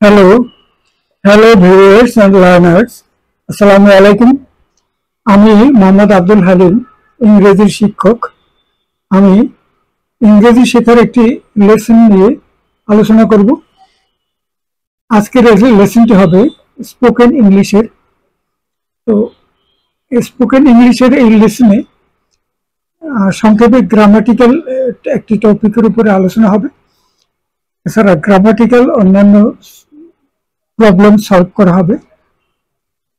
Hello hello viewers and learners, আসসালামু আলাইকুম। আমি মোহাম্মদ আব্দুল হালিম, ইংরেজির শিক্ষক। আমি ইংরেজি শেখার একটি লেসন নিয়ে আলোচনা করব। আজকের লেসনটি হবে স্পোকেন ইংলিশের। তো স্পোকেন ইংলিশের এই লেসনে সংক্ষেপে গ্রামাটিক্যাল একটি টপিকের উপরে আলোচনা হবে। এছাড়া গ্রামাটিক্যাল অন্যান্য প্রবলেম সলভ করা হবে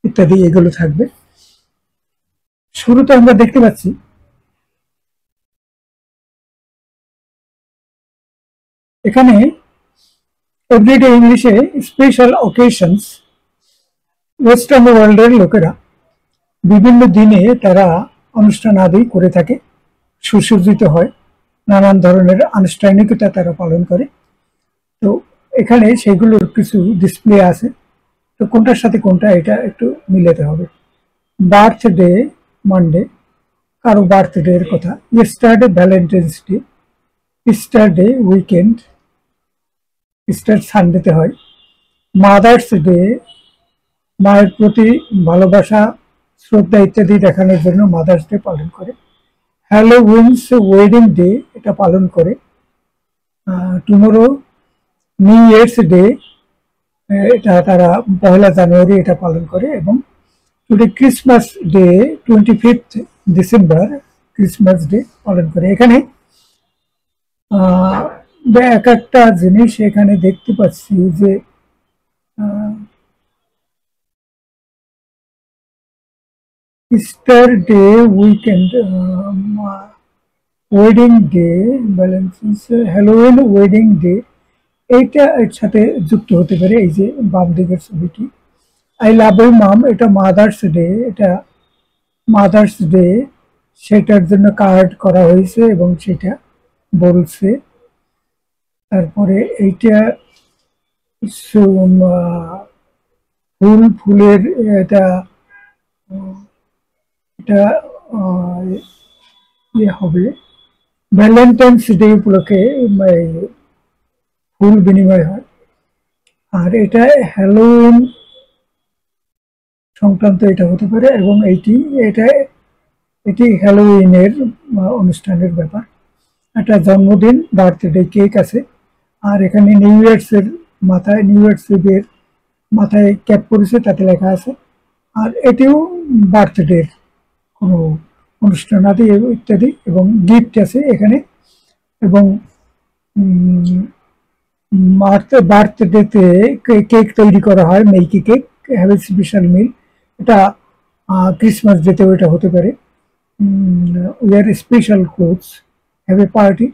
ইত্যাদি, এগুলো থাকবে। শুরুতে আমরা দেখতে পাচ্ছি এখানে এভরিডে ইংলিশে স্পেশাল অকেশনস, ওয়েস্টার্ন ওয়ার্ল্ডের লোকেরা বিভিন্ন দিনে তারা অনুষ্ঠান আদি করে থাকে, সুসজ্জিত হয়, নানান ধরনের আনুষ্ঠানিকতা তারা পালন করে। তো এখানে সেগুলোর কিছু ডিসপ্লে আছে। তো কোনটার সাথে কোনটা এটা একটু মিলাতে হবে। বার্থডে মানডে, কারো বার্থডে এর কথা। Yesterday Valentine's Day, Easter day weekend, Easter সানডেতে হয়। মাদার্স ডে, মায়ের প্রতি ভালোবাসা, শ্রদ্ধা ইত্যাদি দেখানোর জন্য মাদার্স ডে পালন করে। হ্যালোউইনস ওয়েডিং ডে, এটা পালন করে। টুমোরো নিউ ইয়ার্স ডে, এটা তারা 1 জানুয়ারি এটা পালন করে। এবং today Christmas day, 25 December Christmas day পালন করে। এখানে এক একটা জিনিস এখানে দেখতে পাচ্ছি যে Easter day, weekend, wedding day, balance, Halloween wedding day, এইটা এর সাথে যুক্ত হতে পারে। এই যে বাম দিকের ছবিটি, আই লাভ ইউ মাম, এটা মাদার্স ডে, এটা মাদার্স ডে সেটার জন্য কার্ড করা হয়েছে এবং সেটা বলছে। তারপরে এইটা ফুলের, এটা এটা ইয়ে হবে ভ্যালেন্টাইন্স ডে উপলক্ষে ফুল বিনিময় হয়। আর এটা হ্যালোউইন সংক্রান্ত এটা হতে পারে। এবং এটি হ্যালোউইনের অনুষ্ঠানের ব্যাপার। একটা জন্মদিন, বার্থডে কেক আছে। আর এখানে নিউ ইয়ার্স এর মাথায়, নিউ ইয়ার্স ইভের মাথায় ক্যাপ পরেছে, তাতে লেখা আছে। আর এটিও বার্থডে কোনো অনুষ্ঠান আদি ইত্যাদি। এবং গিফট আছে এখানে। এবং বার্থডেতে কেক তৈরি করা হয়, make a cake, have a special meal, এটা ক্রিসমাস ডেতেও এটা হতে পারে। Wear special clothes, have a party,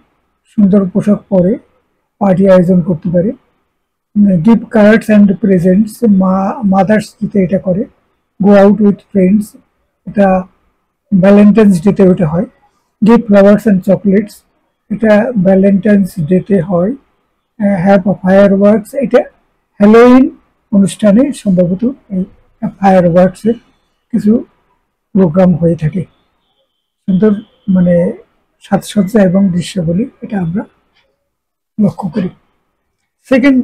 সুন্দর পোশাক পরে পার্টি আয়োজন করতে পারে। Gift cards and presents, mother's ডেতে এটা করে। গো আউট উইথ ফ্রেন্ডস, এটা ভ্যালেন্টাইন্স ডেতে ওটা হয়। গিফট ফ্লাওয়ার্স অ্যান্ড চকলেটস, এটা ভ্যালেন্টাইন্স ডেতে হয়। হ্যাভ ফায়ার ওয়ার্কস, এটা হ্যালোউইন অনুষ্ঠানে সম্ভবত এই ফায়ার ওয়ার্কসের কিছু প্রোগ্রাম হয়ে থাকে। সুন্দর মানে সাজসজ্জা এবং দৃশ্যাবলী এটা আমরা লক্ষ্য করি। সেকেন্ড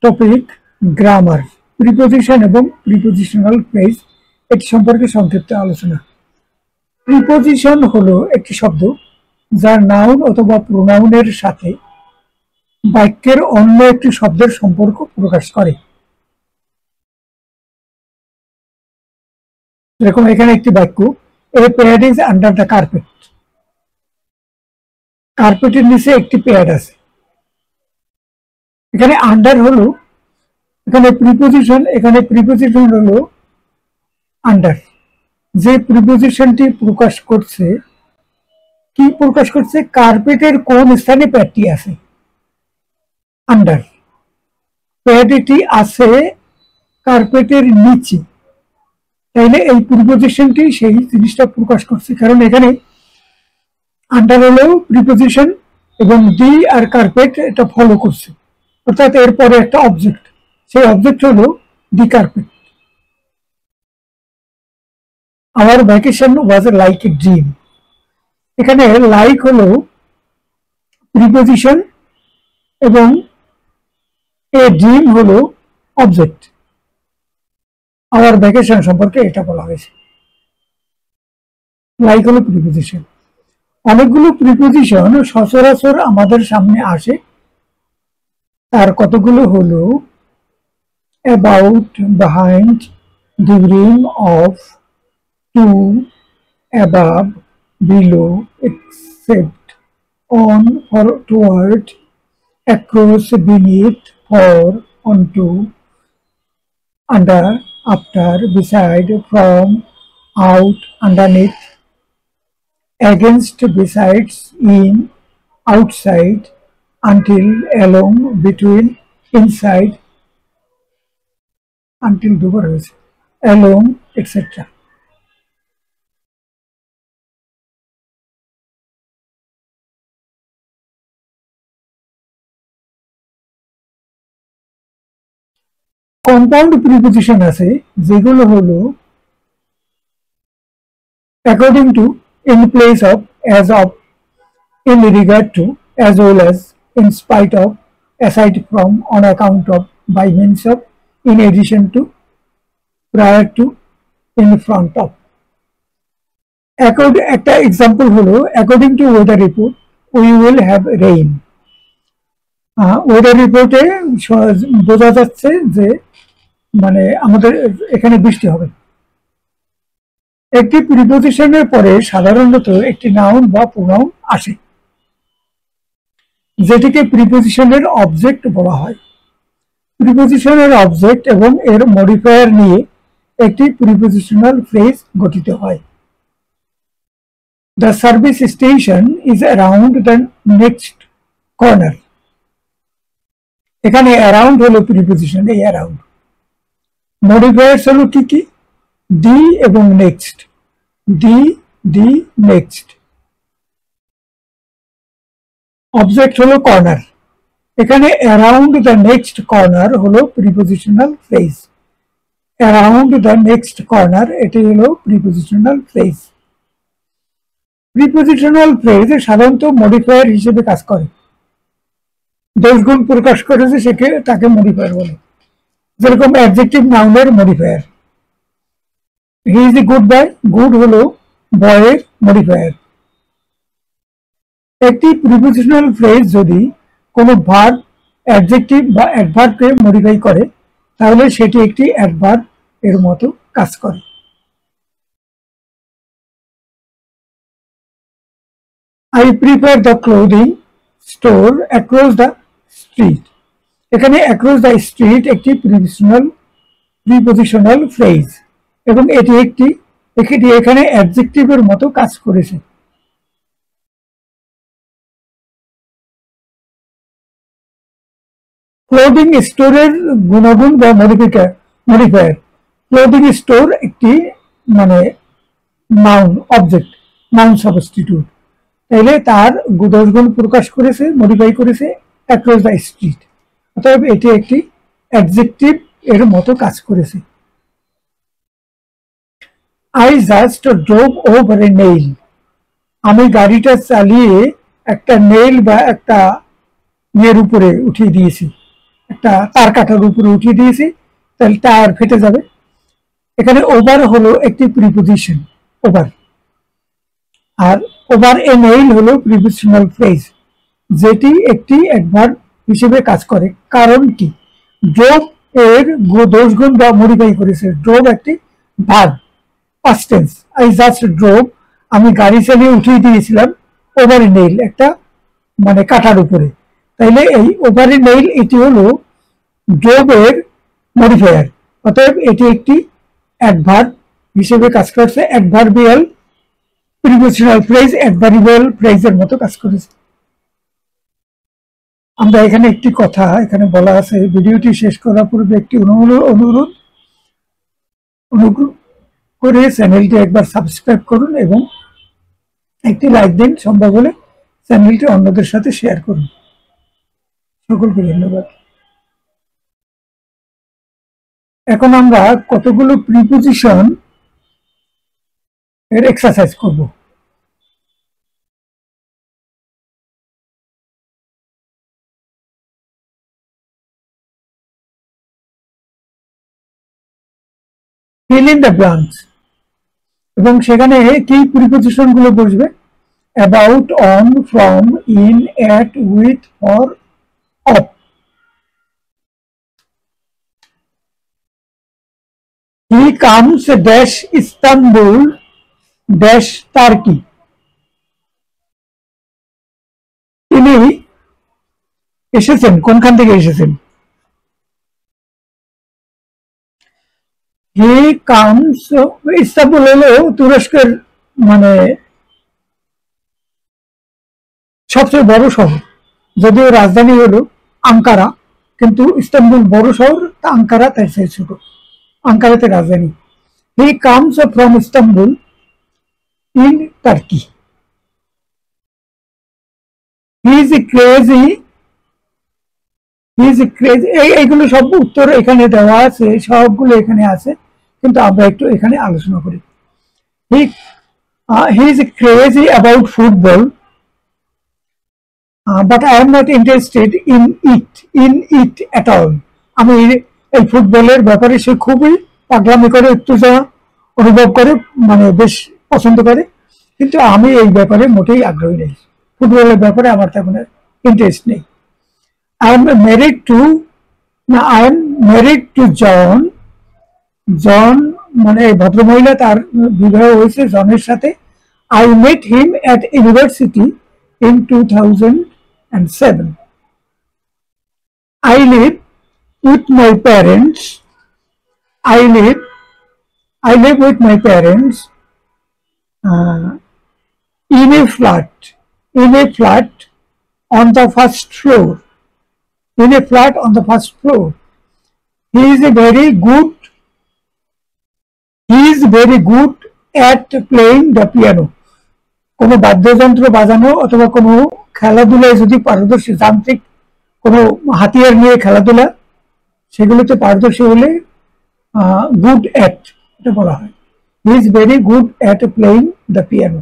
টপিক, গ্রামার, প্রিপোজিশন এবং প্রিপোজিশনাল ফ্রেজ, এটি সম্পর্কে সংক্ষিপ্ত আলোচনা। প্রিপোজিশন হলো একটি শব্দ যার নাউন অথবা প্রোনাউনের সাথে বাক্যের অন্য একটি শব্দের সম্পর্ক প্রকাশ করে। যেরকম এখানে একটি বাক্য, a pad is under the carpet, কার্পেটের নিচে একটি প্যাড আছে। এখানে আন্ডার হলো এখানে প্রিপোজিশন হলো আন্ডার। যে প্রিপোজিশনটি প্রকাশ করছে, কি প্রকাশ করছে, কার্পেটের কোন স্থানে প্যাডটি আছে, আন্ডার। প্যাডটি আছে কার্পেটের নিচে, তাইলে এই প্রিপোজিশনটি সেই জিনিসটা প্রকাশ করছে। কারণ এখানে আন্ডার হলো প্রিপোজিশন এবং দি আর কার্পেট এটা ফলো করছে, অর্থাৎ এরপরে একটা অবজেক্ট, সেই অবজেক্ট হলো the carpet. Our vacation was like a dream. এখানে লাইক হলো প্রিপোজিশন এবং এ ড্রিম হলো অবজেক্ট। আওয়ার ভ্যাকেশন সম্পর্কে এটা বলা হয়েছে। লাইক হলো প্রিপোজিশন। অনেকগুলো প্রিপোজিশন সচরাচর আমাদের সামনে আসে, তার কতগুলো হলো about, behind, during, of, to, above, below, except, on, for, toward, across, beneath, for, onto, under, after, beside, from, out, underneath, against, besides, in, outside, until, along, between, inside, until দুবার হয়েছে, along, etc. Compound preposition আছে যেগুলো হলো according to, in place of, as of, in regard to, as well as, in spite of, aside from, on account of, by means of, in addition to, prior to, in front of. একটা example হলো according to weather report we will have rain. Weather রিপোর্টে বোঝা যাচ্ছে যে মানে আমাদের এখানে বৃষ্টি হবে। একটি প্রিপোজিশনের পরে সাধারণত একটি নাউন বা প্রোনাউন আসে, যেটিকে প্রিপোজিশনের অবজেক্ট বলা হয়। প্রিপোজিশনের অবজেক্ট এবং এর মডিফায়ার নিয়ে একটি প্রিপোজিশনাল ফ্রেজ গঠিত হয়। The service station is around the next corner. এখানে around হলো প্রিপোজিশন, এই around। মডিফায়ার্স হলো কি কি? দি এবং নেক্সট। The next. অবজেক্ট হলো কর্নার। এখানে অ্যারাউন্ড দ্য নেক্সট কর্নার হলো prepositional phrase. Around the next corner এটি হলো প্রিপোজিশনাল ফ্রেজ। প্রিপোজিশনাল ফ্রেজ সাধারণত মডিফায়ার হিসেবে কাজ করে। দোষগুণ প্রকাশ করেছে তাকে মডিফায়ার বলে। যেরকম অ্যাডজেক্টিভ নাউনের modifier. He is a good boy, good হলো বয়ের মডিফায়ার। একটি প্রিপোজিশনাল ফ্রেজ যদি কোনো ভার্ব, অ্যাডজেক্টিভ বা অ্যাডভার্বকে মডিফাই করে তাহলে সেটি একটি অ্যাডভার্ব এর মতো কাজ করে। I prefer the clothing store across the street. এখানে across the street একটি প্রিপোজিশনাল ফ্রেজ এবং এটি এখানে অ্যাডজেক্টিভের মতো কাজ করেছে। ক্লোদিং স্টোরের গুণাগুণ বা মডিফায়ার। ক্লোদিং স্টোর একটি মানে নাউন, অবজেক্ট, নাউন সাবস্টিটিউট। তাইলে তার দোষগুণ প্রকাশ করেছে, মডিফাই করেছে অ্যাক্রস দ্য স্ট্রিট। অতএব এটি একটি অ্যাডজেক্টিভ এর মতো কাজ করেছে। I just drove over a nail. আমি গাড়িটা চালিয়ে একটা নেইল বা একটা ইয়ের উপরে উঠিয়ে দিয়েছি, একটা তার কাটার উপরে উঠিয়ে দিয়েছি, তাহলে টায়ার ফেটে যাবে। এখানে ওভার হলো একটি preposition, over. R over a nail হলো প্রিপোজিশনাল ফ্রেজ, যেটি একটি অ্যাডভার্ব হিসেবে কাজ করে। কারণ কি? ড্রোভ এর দোষগুণ বা মডিফাই করেছে। ড্রোভ একটি verb, past tense. I just drove, আমি গাড়ি চালিয়ে উঠিয়ে দিয়েছিলাম ওভার এ নেইল, একটা মানে কাটার উপরে। তাইলে এই ওভার এ নেইল এটি হলো ড্রোভ এর মডিফায়ার। অতএব এটি একটি অ্যাডভার্ব হিসেবে কাজ করছে। অ্যাডভার্বিয়াল প্রিপোজিশনাল ফ্রেজ অ্যাডভার্বিয়াল ফ্রেজের মতো কাজ করেছে। আমরা এখানে একটি কথা এখানে বলা আছে, ভিডিওটি শেষ করার পূর্বে একটি অনুরোধ করে চ্যানেলটি একবার সাবস্ক্রাইব করুন এবং একটি লাইক দিন, সম্ভব হলে চ্যানেলটি অন্যদের সাথে শেয়ার করুন। সকলকে ধন্যবাদ। এখন আমরা কতগুলো প্রিপোজিশন এর এক্সারসাইজ করব। ফিল ইন দ্য ব্ল্যাঙ্কস, এবং সেখানে কি প্রিপোজিশন গুলো বসবে? About, on, from, in, at, with, for, of. He comes dash Istanbul dash turkey. তিনি এসেছেন, কোনখান থেকে এসেছেন? হি কামস, ইস্তানবুল হলো তুরস্কের মানে সবচেয়ে বড় শহর, যদিও রাজধানী হলো আঙ্কারা, কিন্তু ইস্তানবুল বড় শহর, আঙ্কারা তার চেয়ে ছোট, আঙ্কারাতে রাজধানী। He comes from Istanbul in turkey. He is crazy, he is crazy, এইগুলো সব উত্তর এখানে দেওয়া আছে, সবগুলো এখানে আছে, কিন্তু আমরা একটু এখানে আলোচনা করি। He he is crazy about football, but I am not interested in it at all. আমি এই ফুটবলের ব্যাপারে সে খুবই পাগলামি করে, উত্তেজনা অনুভব করে, মানে বেশ পছন্দ করে, কিন্তু আমি এই ব্যাপারে মোটেই আগ্রহী নেই, ফুটবলের ব্যাপারে আমার তেমন ইন্টারেস্ট নেই। I am married to, I am married to John. জন মানে ভদ্রমহিলা, তার বিবাহ হয়েছে জনের সাথে। I met him at university in 2007. I live with my parents. I live with my parents in a flat on the first floor. In a flat on the first floor. He is very good at playing the piano. কোনো বাদ্যযন্ত্র বাজানো অথবা কোনো খেলাধুলায় যদি পারদর্শী, যান্ত্রিক কোনো হাতিয়ার নিয়ে খেলাধুলা, সেগুলোতে পারদর্শী হলে গুড অ্যাট এটা বলা হয়। He is very good at playing the piano.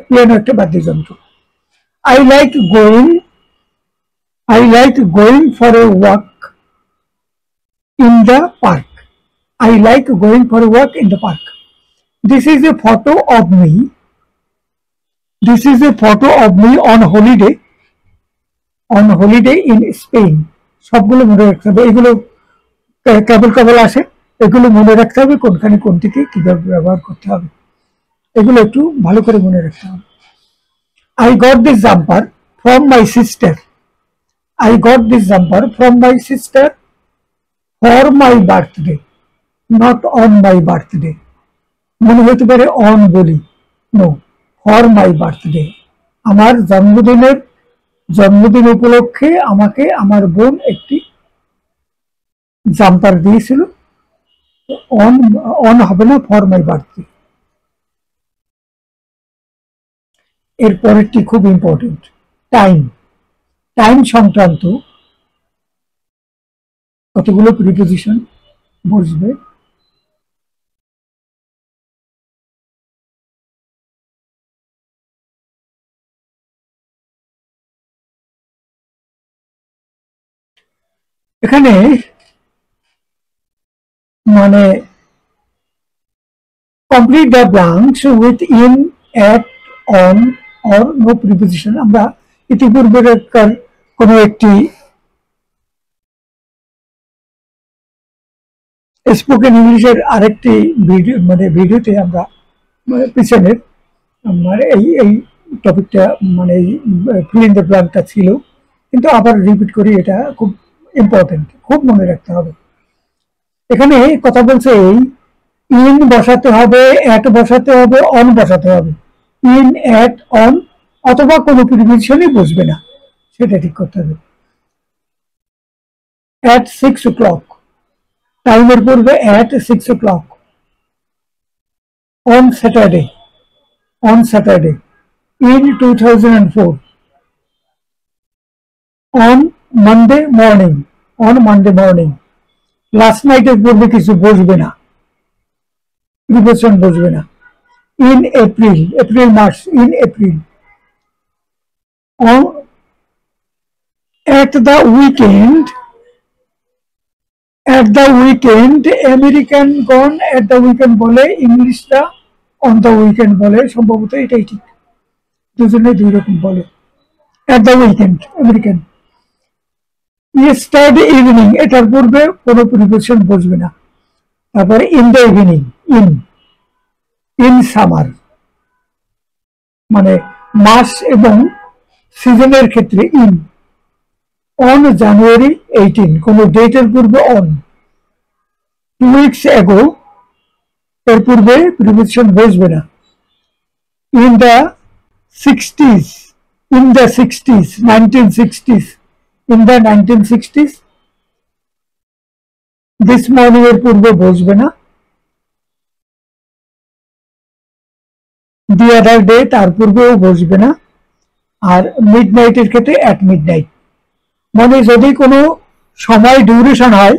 Piano একটা বাদ্যযন্ত্র। I like going for a walk in the park. I like going for a walk in the park. This is a photo of me. This is a photo of me on holiday in Spain. সবগুলো মনে রাখতে হবে, এগুলো কেবল আসে, এগুলো মনে রাখতে হবে কোনখানে কোনটিকে কিভাবে ব্যবহার করতে হবে, এগুলো একটু ভালো করে মনে রাখতে হবে। I got this jumper from my sister. I got this jumper from my sister for my birthday, not on my birthday. মনে হতে পারে অন বলি, নো, ফর মাই বার্থডে। আমার জন্মদিন উপলক্ষে আমাকে আমার বোন একটি জাম্পার দিয়েছিল। অন হবে না, ফর মাই বার্থডে। এর পরেরটি খুব ইম্পর্টেন্ট, টাইম সংক্রান্ত কতগুলো প্রিপোজিশন বসবে। এখানে মানে complete the blanks with in, at, on, or, no preposition. আমরা ইতিপূর্বে কোনো একটি স্পোকেন ইংলিশের আরেকটি ভিডিওতে আমরা পিছনের মানে এই টপিকটা মানে ফিল ইন দ্য ব্ল্যাঙ্কটা ছিল, কিন্তু আবার রিপিট করি, এটা খুব ইম্পর্টেন্ট, খুব মনে রাখতে হবে। এখানে কথা বলছে ইন বসাতে হবে, অ্যাট বসাতে হবে, অন বসাতে হবে। ইন, অ্যাট, অন অথবা কোনো প্রিপোজিশনই বসবে না, সেটা ঠিক করতে হবে। অ্যাট 6 o'clock, টাইমের পূর্বে at 6 o'clock। On Saturday in 2004. on Monday morning. Last নাইটের পূর্বে কিছু বসবে না, প্রিপোজিশন বসবে না। in April মাস, in April। on at the weekend at the weekend American গন এট দ্য উইকেন্ড বলে, ইংলিশটা অন দ্য উইকেন্ড বলে, সম্ভবত এটাই ঠিক, দুজনে দুই রকম বলে। এট the weekend American. Yesterday evening, এটার পূর্বে কোনো প্রিপোজিশন বসবে না। তারপরে in the evening, in in summer, মানে মাস এবং সিজনের ক্ষেত্রে ইন। অন জানুয়ারি 18, কোনো ডেটের পূর্বে অন। 2 weeks ago, এর পূর্বে প্রিপোজিশন বসবে না। In the 60s, in the 60s, 1960s, in the 1960s। This morning এর পূর্বে বসবে না। দি আদার ডে, তার পূর্বেও বসবে না। আর মিড নাইটের ক্ষেত্রে অ্যাট মিড নাইট, মানে যদি কোনো সময় ডিউরেশন হয়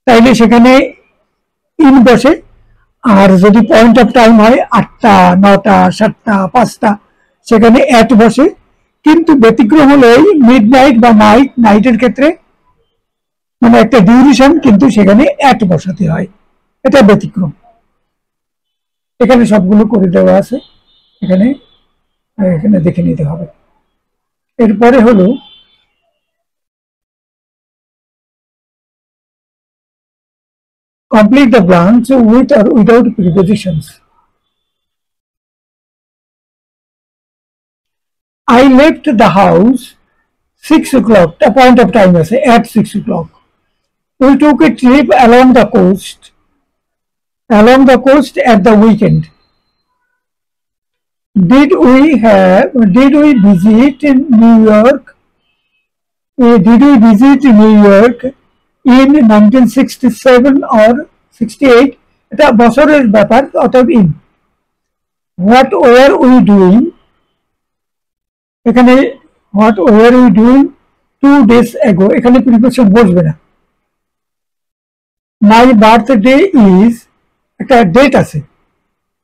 তাইলে সেখানে ইন বসে, আর যদি পয়েন্ট অফ টাইম হয় 8টা, 9টা, 7টা, 5টা, সেখানে অ্যাট বসে। কিন্তু ব্যতিক্রম হলো এই মিড নাইট বা নাইটের ক্ষেত্রে, মানে একটা ডিউরেশন কিন্তু সেখানে অ্যাট বসাতে হয়, এটা ব্যতিক্রম। এখানে সবগুলো করে দেওয়া আছে, এখানে এখানে দেখে নিতে হবে। এরপরে হলো complete the blanks with or without prepositions. I left the house 6 o'clock, a point of time আছে, at 6 o'clock. We took a trip along the coast at the weekend. Did we visit New York? Did we visit New York in 1967 or 68? এটা বছরের ব্যাপার, অতএব in. What were we doing? এখানে what were we doing 2 days ago, এখানে preposition বসবে না। My birthday is, একটা date আছে,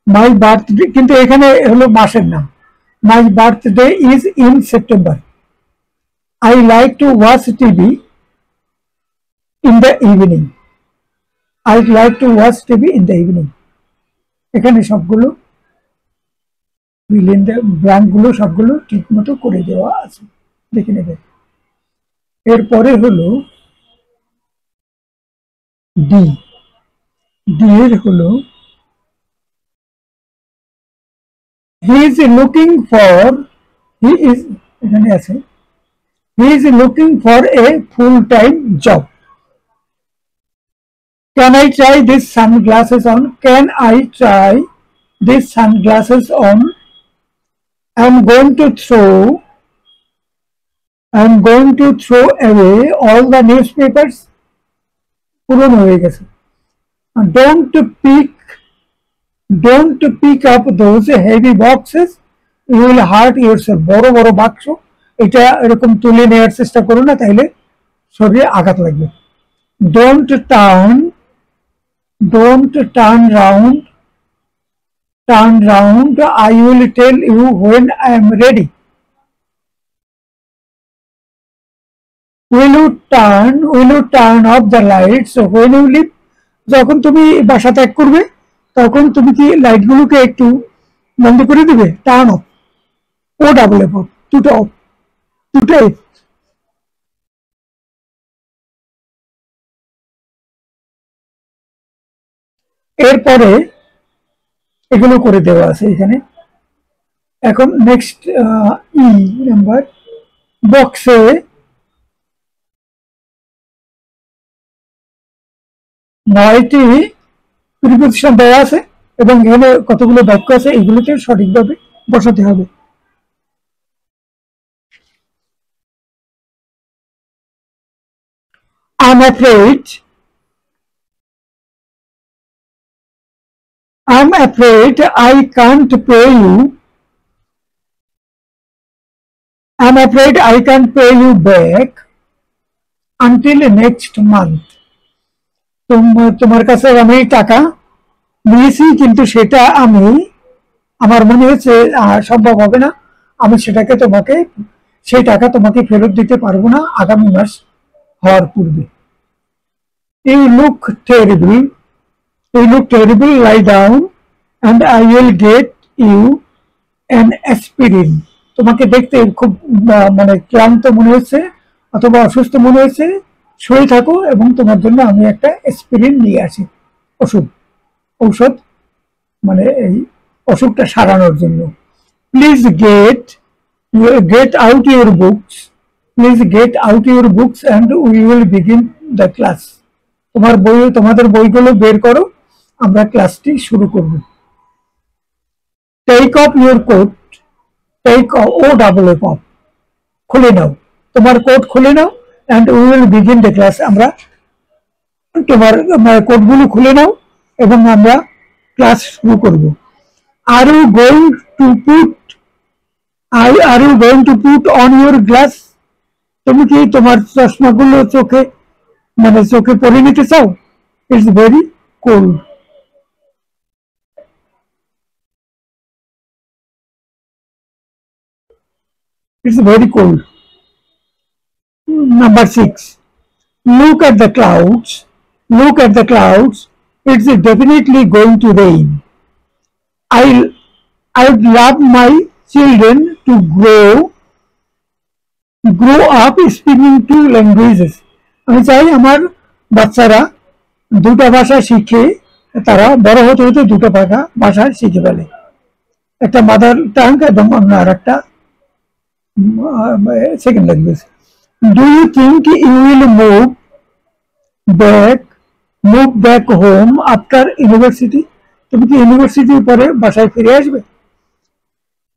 my birthday, কিন্তু এখানে হলো মাসের নাম। My birthday is in September. I like to watch TV in the evening. I like to watch TV in the evening. এখানে সবগুলো ফিল ইন দ্য ব্ল্যাঙ্ক গুলো সবগুলো ঠিক মতো করে দেওয়া আছে, দেখে নেবে। এরপরে হলো ডি। ডি এর হলো he is looking for, he is, এখানে আছে he is looking for a full time job. Can I try these sunglasses on? Can I try these sunglasses on? I'm going to throw away all the newspapers. পুরনো হয়ে গেছে। Don't pick up those heavy boxes. You will hurt yourself. বড় বড় বাক্স, এটা এরকম তুলে নেওয়ার চেষ্টা করো না, তাইলে শরীরে আঘাত লাগবে। Don't turn round. I will tell you when I am ready. Will you turn off the lights when you leave? যখন তুমি বাসা ত্যাগ করবে তখন তুমি কি লাইটগুলোকে একটু বন্ধ করে দিবে? টার্ন অফ, ও ডাবল এফ, দুটো অফ, দুটোই। এরপরে এগুলো করে দেওয়া আছে এখানে। এখন নেক্সট ই নাম্বার বক্সে নয়টি প্রিপোজিশন দেওয়া আছে এবং এখানে কতগুলো বাক্য আছে, এগুলোকে সঠিকভাবে বসাতে হবে। I'm afraid I can't pay you. I'm afraid I can't pay you back until next month. তোমার কাছে আমি টাকা নিয়েছি, কিন্তু সেটা আমার মনে হচ্ছে সম্ভব হবে না, আমি সেই টাকা তোমাকে ফেরত দিতে পারবো না আগামী মাস হওয়ার পূর্বে। You look terrible. You look terrible. Lie down, and I will get you an aspirin. তোমাকে দেখতে খুব মানে ক্লান্ত মনে হচ্ছে অথবা অসুস্থ মনে হচ্ছে, শুয়ে থাকো এবং তোমার জন্য আমি একটা অ্যাসপিরিন নিয়ে আসি। ওষুধ, ঔষধ মানে এই অসুখটা সারানোর জন্য। Please get out your books, please get out your books and we will begin the class. তোমাদের বইগুলো বের করো, আমরা ক্লাসটি শুরু করব। Take off your coat, take O double F off, খুলে নাও, তোমার কোট খুলে নাও, and we will begin the class, আমরা তোমার কোটগুলো খুলে নাও এবং আমরা ক্লাস শুরু করব। Are you going to put are you going to put on your glass, তুমি কি তোমার চশমাগুলো চোখে মানে চোখে পরে নিতে চাও? It's very cold, it's very cold. Number 6, look at the clouds, look at the clouds, it's definitely going to rain. I'd love my children to grow up speaking two languages. আমি চাই আমার বাচ্চারা দুটো ভাষা শিখে তারা বড় হতে হতে দুটো ভাষা শিখে ফেলে, একটা মাদার টাং এবং অন্য আর একটা second language. Do you think you will move back home after university? তুমি কি ইউনিভার্সিটির পরে বাসায় ফিরে আসবে?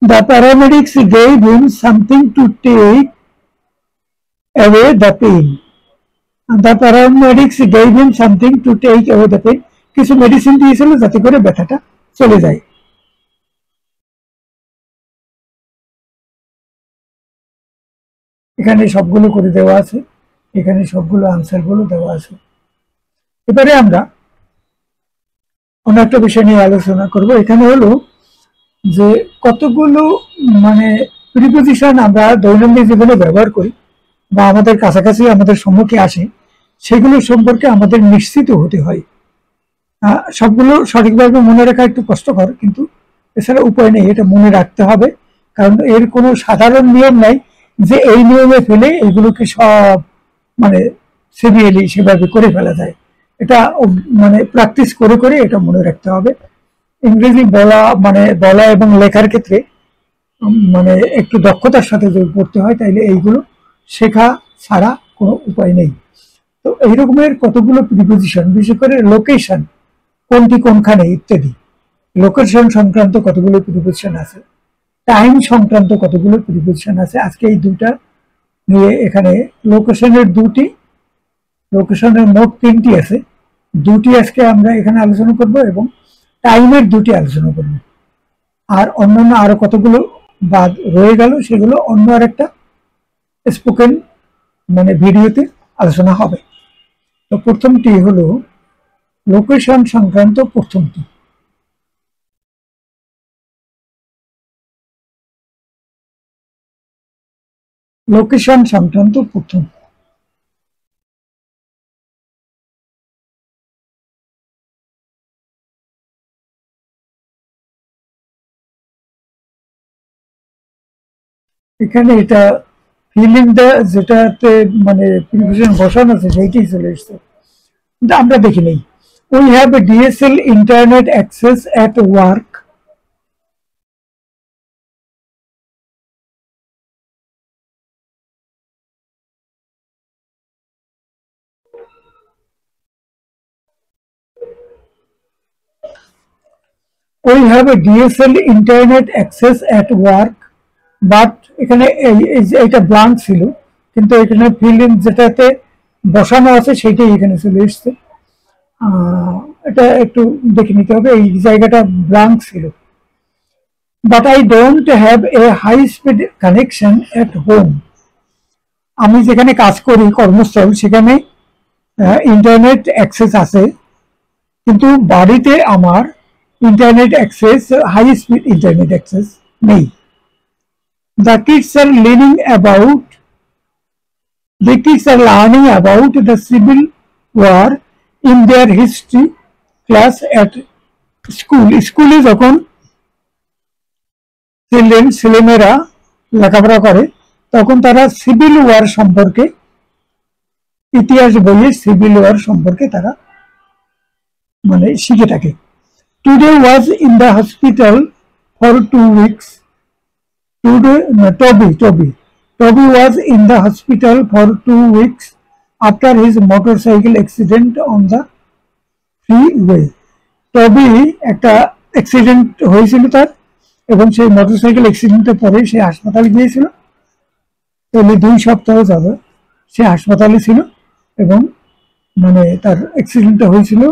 The paramedics gave him something to take away the pain. The paramedics gave him something to take away the pain. কিছু medicine দিয়েছিল যাতে করে ব্যথাটা চলে যায়। এখানে সবগুলো করে দেওয়া আছে, এখানে সবগুলো আনসারগুলো দেওয়া আছে। এবারে আমরা অন্য একটা বিষয় নিয়ে আলোচনা করব। এখানে হলো যে কতগুলো মানে প্রিপোজিশন আমরা দৈনন্দিন জীবনে ব্যবহার করি বা আমাদের কাছাকাছি আমাদের সম্মুখে আসে, সেগুলো সম্পর্কে আমাদের নিশ্চিত হতে হয়। সবগুলো সঠিকভাবে মনে রাখা একটু কষ্টকর, কিন্তু এছাড়া উপায় নেই, এটা মনে রাখতে হবে, কারণ এর কোনো সাধারণ নিয়ম নাই যে এই নিয়মে ফেলে এগুলোকে সব মানে সিরিয়ালি সেভাবে করে ফেলা যায়। এটা মানে প্র্যাকটিস করে করে এটা মনে রাখতে হবে। ইংরেজি বলা এবং লেখার ক্ষেত্রে মানে একটু দক্ষতার সাথে যদি পড়তে হয় তাইলে এইগুলো শেখা ছাড়া কোনো উপায় নেই। তো এই রকমের কতগুলো প্রিপোজিশন, বিশেষ করে লোকেশন, কোনটি কোনখানে ইত্যাদি, লোকেশন সংক্রান্ত কতগুলো প্রিপোজিশন আছে, টাইম সংক্রান্ত কতগুলো প্রিপোজিশন আছে। আজকে এই দুটা নিয়ে এখানে লোকেশনের লোকেশনের মোট 3টি আছে, 2টি আজকে আমরা এখানে আলোচনা করব এবং টাইমের 2টি আলোচনা করব। আর অন্যান্য আরো কতগুলো বাদ রয়ে গেল সেগুলো অন্য আরেকটা স্পোকেন মানে ভিডিওতে আলোচনা হবে। তো প্রথমটি হলো লোকেশন সংক্রান্ত প্রথমটি। লোকেশন সংক্রান্ত প্রথম। এখানে এটা ফিলিং দা যেটাতে মানে প্রিপোজিশন বসানো আছে সেইটাই চলে এসছে, কিন্তু আমরা দেখি নেই। We have a DSL internet access at work. We have a DSL internet access at work, but এখানে এটা ব্ল্যাঙ্ক ছিল, কিন্তু এখানে ফিল ইন যেটাতে বসানো আছে সেটাই এখানে চলে এসছে। এটা একটু দেখে নিতে হবে, এই জায়গাটা ব্ল্যাঙ্ক ছিল। But I don't have a high speed connection at home. আমি যেখানে কাজ করি কর্মস্থল সেখানে ইন্টারনেট অ্যাক্সেস আছে, কিন্তু বাড়িতে আমার internet access high speed internet access নেই। The kids are learning about the Civil War in their history class at school. স্কুলে যখন ছেলেমেয়েরা লেখাপড়া করে তখন তারা সিভিল ওয়ার সম্পর্কে, ইতিহাস বইয়ে সিভিল ওয়ার সম্পর্কে তারা মানে শিখে থাকে। Today was in the hospital for 2 weeks. Toby was in the hospital for 2 weeks after his motorcycle accident on the freeway. টবি একটা অ্যাক্সিডেন্ট হয়েছিল তার, এবং সেই মোটরসাইকেল অ্যাক্সিডেন্টের পরে সে হাসপাতালে গিয়েছিল। তাহলে 2 সপ্তাহ যাবে সে হাসপাতালে ছিল, এবং মানে তার অ্যাক্সিডেন্টটা হয়েছিল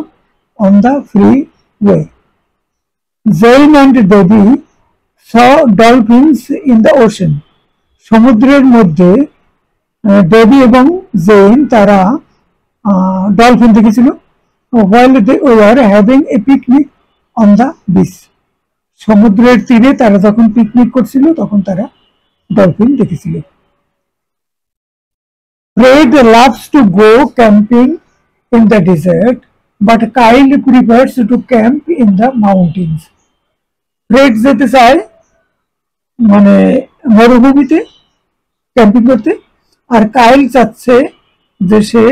on the freeway. Jane and Dobby saw dolphins in the ocean. সমুদ্রের মধ্যে ডবি এবং জেইন তারা ডলফিন দেখেছিল। while they were having a picnic on the beach. সমুদ্রের তীরে তারা যখন পিকনিক করছিল তখন তারা ডলফিন দেখেছিল। Fred loves to go camping in the desert, but Kyle prefers to camp in the mountains. Fred যেতে চায় মানে মরুভূমিতে ক্যাম্পিং করতে, আর কাইল চাচ্ছে যে সে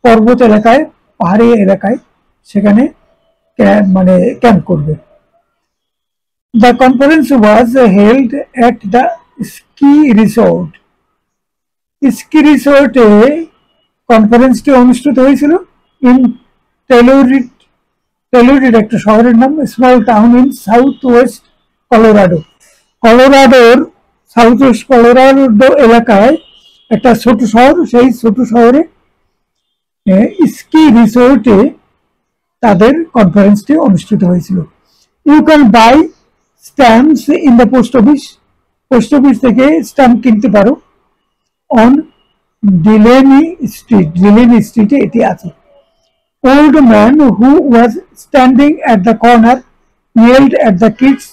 পর্বত এলাকায়, পাহাড়ি এলাকায় সেখানে মানে ক্যাম্প করবে। The conference was held at the ski resort. Ski রিসোর্টে কনফারেন্সটি অনুষ্ঠিত হয়েছিল ইন টেলুরিড একটা শহরের নাম, small town in south west Colorado. কলোরাডোর সাউথ ওয়েস্ট কলোরাডো এলাকায় একটা ছোট শহর, সেই ছোট শহরে স্কি রিসোর্টে তাদের কনফারেন্সটি অনুষ্ঠিত হয়েছিল। You can buy stamps in the post office. Post office থেকে স্ট্যাম্প কিনতে পারো। অন ডিলেনি স্ট্রিটে এটি আছে। Old man who was standing at the corner yelled at the kids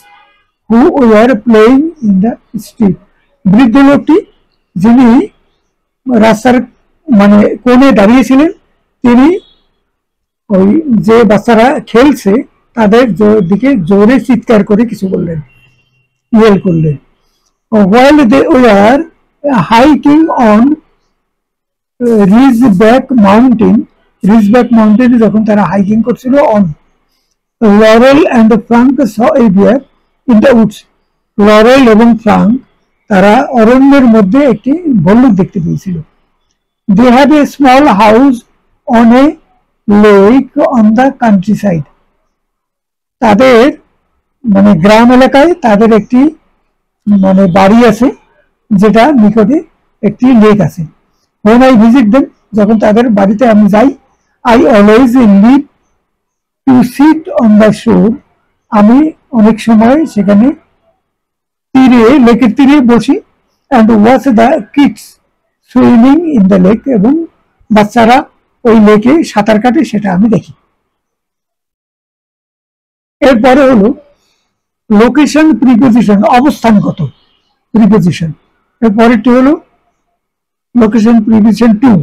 who were playing in the street. বৃদ্ধ লোকটি যিনি রাস্তার মানে কোণে দাঁড়িয়েছিলেন, তিনি ওই যে বাচ্চারা খেলছে তাদের দিকে জোরে চিৎকার করে কিছু বললেন, ইয়েল করলেন। While they were hiking on Ridgeback মাউন্টেনে যখন তারা হাইকিং করছিল on Laurel and Frank saw a bear in the woods. Laurel এবং ফ্রাঙ্ক তারা অরণ্যের মধ্যে একটি ভল্লুক দেখতে পেয়েছিল। They had a small house on a lake on the countryside. তাদের মানে গ্রাম এলাকায় তাদের একটি মানে বাড়ি আছে যেটা নিকটে একটি লেক আছে। When I visit them, যখন তাদের বাড়িতে আমি যাই, I always leave to sit on the shore. আমি অনেক সময় সেখানে তীরে, লেকের তীরে বসি, and watch the kids swimming in the lake. এবং বাচ্চারা ওই লেকে সাঁতার কাটে সেটা আমি দেখি। এরপরে হলো লোকেশন প্রিপোজিশন, অবস্থানগত প্রিপোজিশন। এরপরেরটি হলো location preposition 2.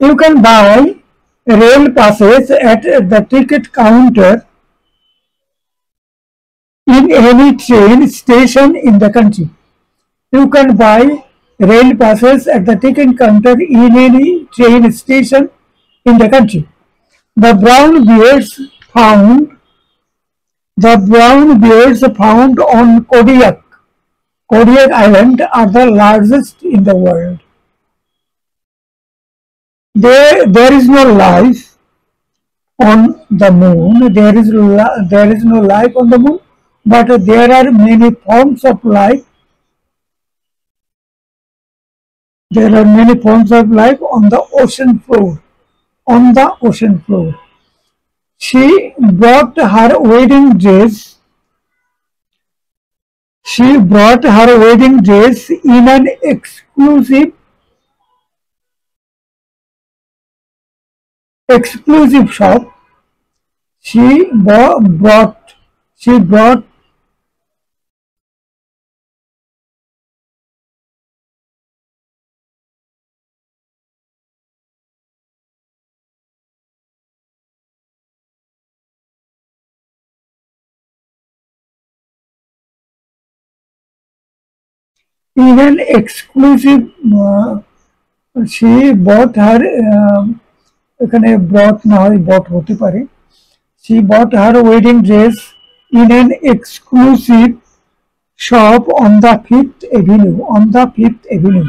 You can buy rail passes at the ticket counter in any train station in the country. You can buy rail passes at the ticket counter in any train station in the country. The brown bears found on Kodiak Island are the largest in the world. There is no life on the moon. There is no life on the moon, but there are many forms of life. There are many forms of life on the ocean floor. She brought her wedding dress. In an exclusive exclusive shop. She brought in an exclusive she bought her এখানে brought না হয় bought হতে পারে she bought her wedding dress in an exclusive shop on the Fifth Avenue.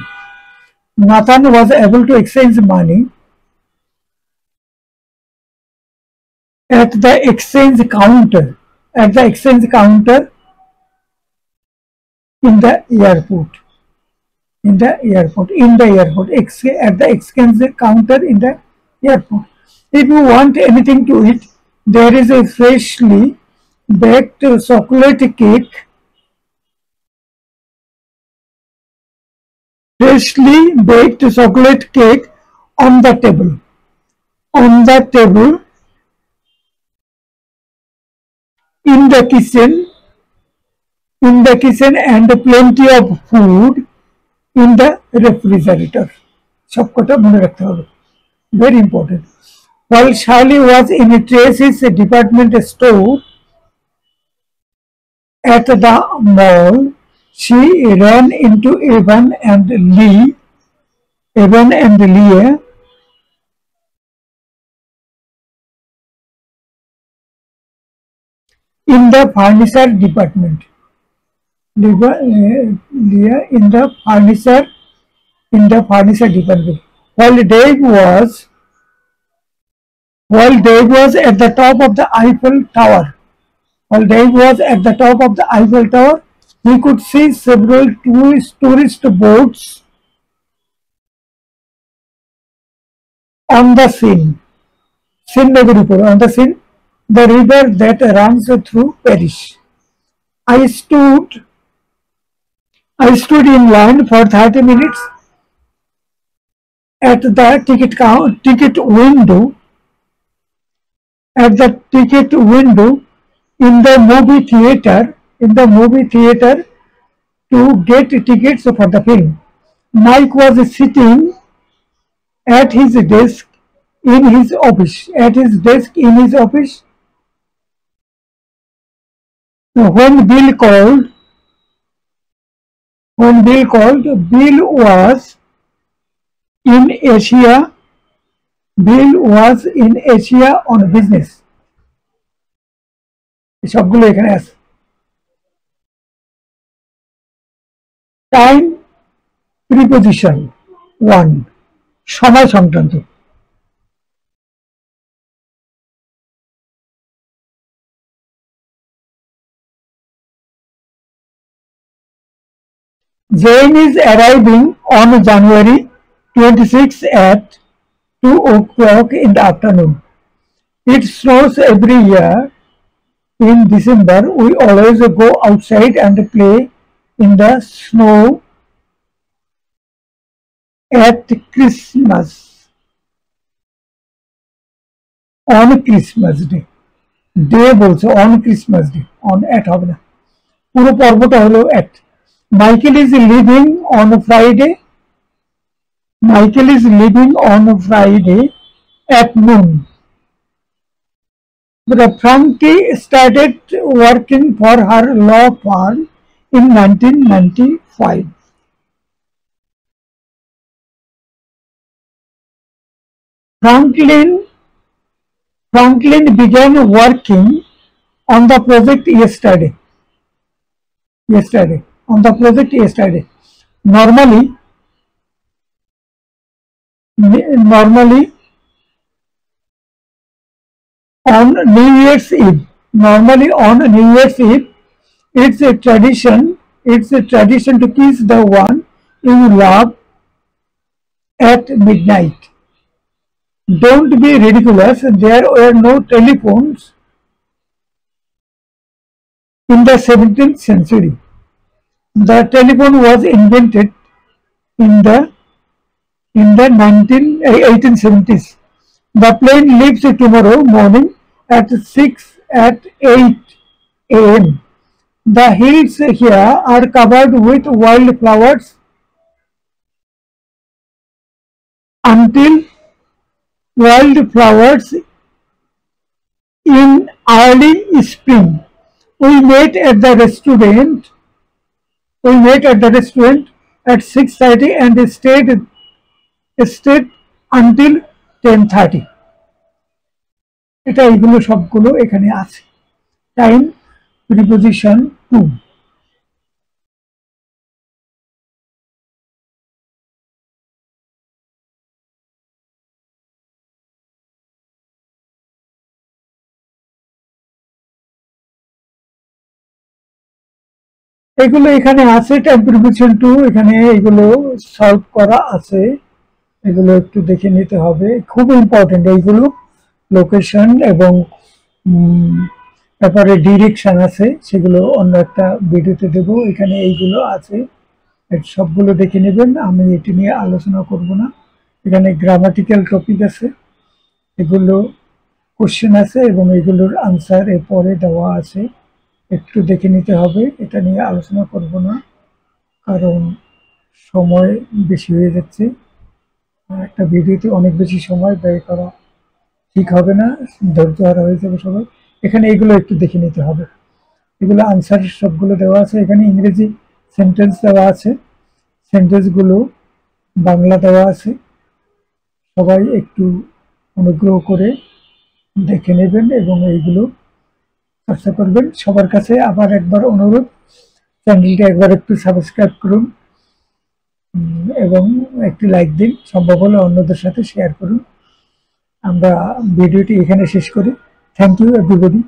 Nathan was able to exchange money at the exchange counter in the airport. At the exchange counter in the airport. If you want anything to eat, there is a freshly baked chocolate cake. On the table. In the kitchen and plenty of food in the refrigerator. সবকটা মনে রাখতে হবে. Very important. While Charlie was in Tracy's department store at the mall, she ran into Evan and Leah in the furniture department. Leah in the furniture department. While Dave was at the top of the Eiffel Tower, he could see several tourist boats on the Seine. The river that runs through Paris. I stood in line for 30 minutes at the ticket window in the movie theater to get tickets for the film. Mike was sitting at his desk in his office. When Bill called, Bill was in Asia on business. সবগুলো এখানে আছে. Time preposition 1 সময় সংক্রান্ত. Jane is arriving on January 26 at 2 o'clock in the afternoon. It snows every year. In December, we always go outside and play in the snow at Christmas. On Christmas Day. Day বলছে on Christmas Day. On at হবে না. পুরো পর্বটা হলো at. Michael is leaving on Friday at noon. But Frankie started working for her law firm in 1995. Franklin began working on the project yesterday. Normally on New Year's Eve, it's a tradition to kiss the one you love at midnight. Don't be ridiculous. There were no telephones in the 17th century. The telephone was invented in the 1870s. The plane leaves tomorrow morning at 8 a.m. The hills here are covered with wildflowers until wildflowers in early spring. We met at the restaurant. At 6:30 and stayed until 10:30. এটা এগুলো সবগুলো এখানে আছে। Time preposition two. এগুলো এখানে আছে time preposition two, এখানে এগুলো সলভ করা আছে, এগুলো একটু দেখে নিতে হবে, খুব ইম্পর্টেন্ট এইগুলো। লোকেশন এবং তারপরে ডিরেকশন আছে, সেগুলো অন্য একটা ভিডিওতে দেব। এখানে এইগুলো আছে, সবগুলো দেখে নেবেন, আমি এটি নিয়ে আলোচনা করব না। এখানে গ্রামাটিক্যাল টপিক আছে, এগুলো কোশ্চেন আছে এবং এগুলোর আনসার এরপরে দেওয়া আছে, একটু দেখে নিতে হবে। এটা নিয়ে আলোচনা করব না কারণ সময় বেশি হয়ে যাচ্ছে, একটা ভিডিওতে অনেক বেশি সময় ব্যয় করা ঠিক হবে না, ধৈর্য হারা হয়ে যাবে সবাই। এখানে এগুলো একটু দেখে নিতে হবে, এগুলো আনসার সবগুলো দেওয়া আছে। এখানে ইংরেজি সেন্টেন্স দেওয়া আছে, সেন্টেন্সগুলো বাংলা দেওয়া আছে, সবাই একটু অনুগ্রহ করে দেখে নেবেন এবং এইগুলো চর্চা করবেন। সবার কাছে আবার একবার অনুরোধ, চ্যানেলটা একবার একটু সাবস্ক্রাইব করুন এবং একটি লাইক দিন, সম্ভব হলে অন্যদের সাথে শেয়ার করুন। আমরা ভিডিওটি এখানে শেষ করি। Thank you everybody.